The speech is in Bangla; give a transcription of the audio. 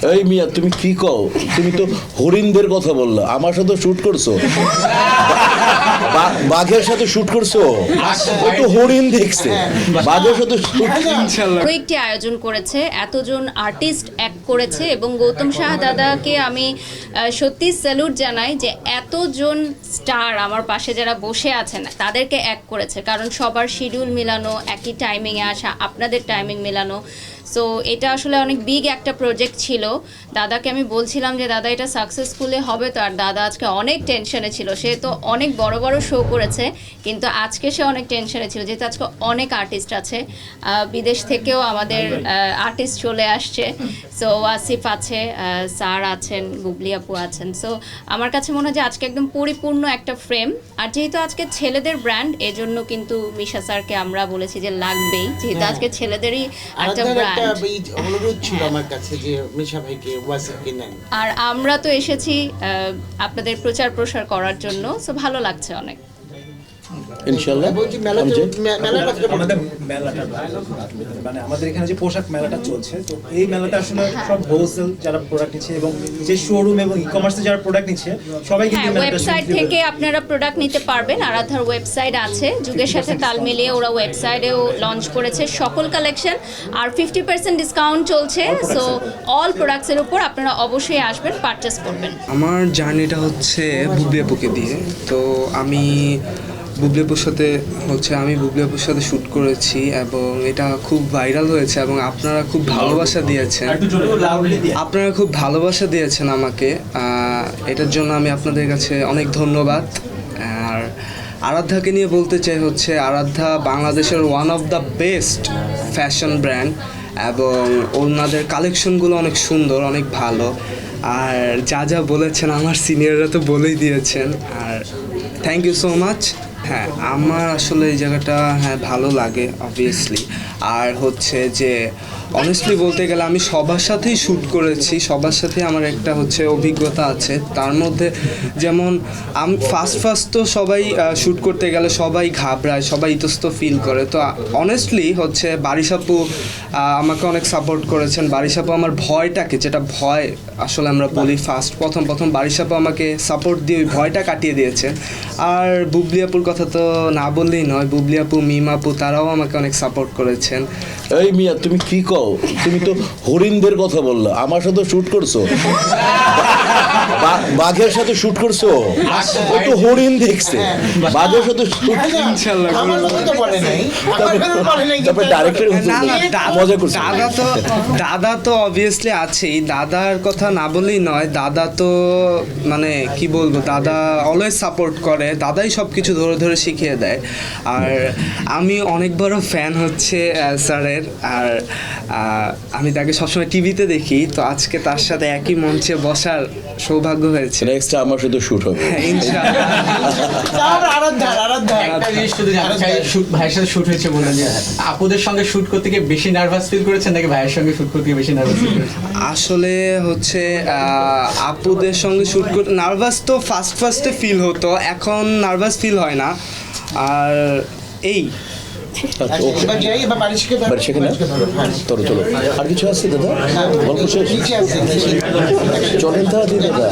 এই মিয়া তুমি কি কও? তুমি তো হরিণদের কথা বললা, আমার সাথে শুট করছো, বাঘের সাথে শুট করছো, ও তো হরিণ দেখছে, বাঘের সাথে একটি আয়োজন করেছে, এতজন আর্টিস্ট অ্যাক্ট করেছে এবং গৌতম শাহ দাদাকে আমি সত্যি স্যালুট জানাই যে এতজন স্টার আমার পাশে যারা বসে আছেন তাদেরকে অ্যাক্ট করেছে, কারণ সবার শিডিউল মিলানো, একই টাইমিংয়ে আসা, আপনাদের টাইমিং মেলানো। সো এটা আসলে অনেক বিগ একটা প্রজেক্ট ছিল। দাদাকে আমি বলছিলাম যে দাদা এটা সাকসেসফুলি হবে তো, আর দাদা আজকে অনেক টেনশনে ছিল। সে তো অনেক বড় বড় শো করেছে, কিন্তু আজকে সে অনেক টেনশনে ছিল যেহেতু আজকে অনেক আর্টিস্ট আছে, বিদেশ থেকেও আমাদের আর্টিস্ট চলে আসছে। সো আসিফ আছে, স্যার আছেন, গুবলি আপু আছেন। সো আমার কাছে মনে হয় যে আজকে একদম পরিপূর্ণ একটা ফ্রেম। আর যেহেতু আজকে ছেলেদের ব্র্যান্ড, এজন্য কিন্তু মিশা স্যারকে আমরা বলেছি যে লাগবেই, যেহেতু আজকে ছেলেদেরই একটা ব্র্যান্ড। অনুরোধ ছিল আমার কাছে যে মিশা ভাইকে ওয়াসিফকে নেন। আর আমরা তো এসেছি আপনাদের প্রচার প্রসার করার জন্য। সো ভালো লাগছে অনেক। ইনশাআল্লাহ। বলছি আমাদের মেলাটা মানে আমাদের এখানে যে পোশাক মেলাটা চলছে, তো এই মেলাটা আসলে সব হোলসেল যারা প্রোডাক্ট নিচ্ছে এবং যে শোরুম এবং ই কমার্সে যারা প্রোডাক্ট নিচ্ছে সবাই কিন্তু ওয়েবসাইট থেকে আপনারা প্রোডাক্ট নিতে পারবেন। আরাধার ওয়েবসাইট আছে, যুগের সাথে তাল মিলিয়ে ওরা ওয়েবসাইটেও লঞ্চ করেছে সকল কালেকশন, আর 50% ডিসকাউন্ট চলছে। সো অল প্রোডাক্টসের উপর আপনারা অবশ্যই আসবেন, পারচেস করবেন। আমার জার্নিটা হচ্ছে বুবলি আপুকে দিয়ে। তো আমি বুবলি আপুর সাথে শ্যুট করেছি এবং এটা খুব ভাইরাল হয়েছে এবং আপনারা খুব ভালোবাসা দিয়েছেন আমাকে। এটার জন্য আমি আপনাদের কাছে অনেক ধন্যবাদ। আর আরাধ্যাকে নিয়ে বলতে চাই হচ্ছে আরাধ্যা বাংলাদেশের one of the best fashion brand এবং ওনাদের কালেকশনগুলো অনেক সুন্দর, অনেক ভালো। আর যা বলেছেন আমার সিনিয়ররা তো বলেই দিয়েছেন। আর থ্যাংক ইউ সো মাচ। হ্যাঁ, আমার আসলে এই জায়গাটা ভালো লাগে অবভিয়াসলি। আর হচ্ছে যে অনেস্টলি বলতে গেলে আমি সবার সাথেই শ্যুট করেছি, সবার সাথে আমার একটা হচ্ছে অভিজ্ঞতা আছে। তার মধ্যে যেমন আমি ফার্স্ট তো সবাই শ্যুট করতে গেলে সবাই ঘাবড়ায়, সবাই ইতস্ত ফিল করে। তো অনেস্টলি হচ্ছে বারিশ আপু আমাকে অনেক সাপোর্ট করেছেন। বারিশ আপু আমার ভয়টাকে, যেটা ভয় আসলে আমরা বলি প্রথম বারিশ আপু আমাকে সাপোর্ট দিয়ে ওই ভয়টা কাটিয়ে দিয়েছেন। আর বুবলি আপুর কথা তো না বললেই নয়, বুবলি আপু, মিম আপু তারাও আমাকে অনেক সাপোর্ট করেছেন। এই মিয়া তুমি কি কও? তুমি তো হরিণদের কথা বললা, আমার সাথে শুট করছো, বাঘের সাথে শুট করছো, ও তো হরিণ দেখছে, বাঘের সাথে দাদা তো অবভিয়াসলি আছেই। দাদার কথা না বললেই নয়, দাদা তো মানে কি বলবো, দাদা অলওয়েজ সাপোর্ট করে, দাদাই সব কিছু ধরে শিখিয়ে দেয়। আর আমি অনেক বড় ফ্যান হচ্ছে স্যারের। আর আমি তাকে সবসময় টিভিতে দেখি, তো আজকে তার সাথে একই মঞ্চে বসার সৌভাগ্য হয়েছে। নেক্সট আমার সাথে শুট হবে ভাইয়ের সাথে শুট হয়েছে বললেন যে আপুদের সঙ্গে শুট করতে গিয়ে বেশি নার্ভাস ফিল করেছেন নাকি ভাইয়ের সঙ্গে শুট করতে গিয়ে বেশি নার্ভাস ফিল করেছেন? আসলে হচ্ছে আপুদের সঙ্গে শুট করতে নার্ভাস তো ফার্স্টে ফিল হতো, এখন নার্ভাস ফিল হয় না। আর এই চলো আর কিছু আছে দাদা? গল্প শেষ? চলেন তাড়াতাড়ি দাদা।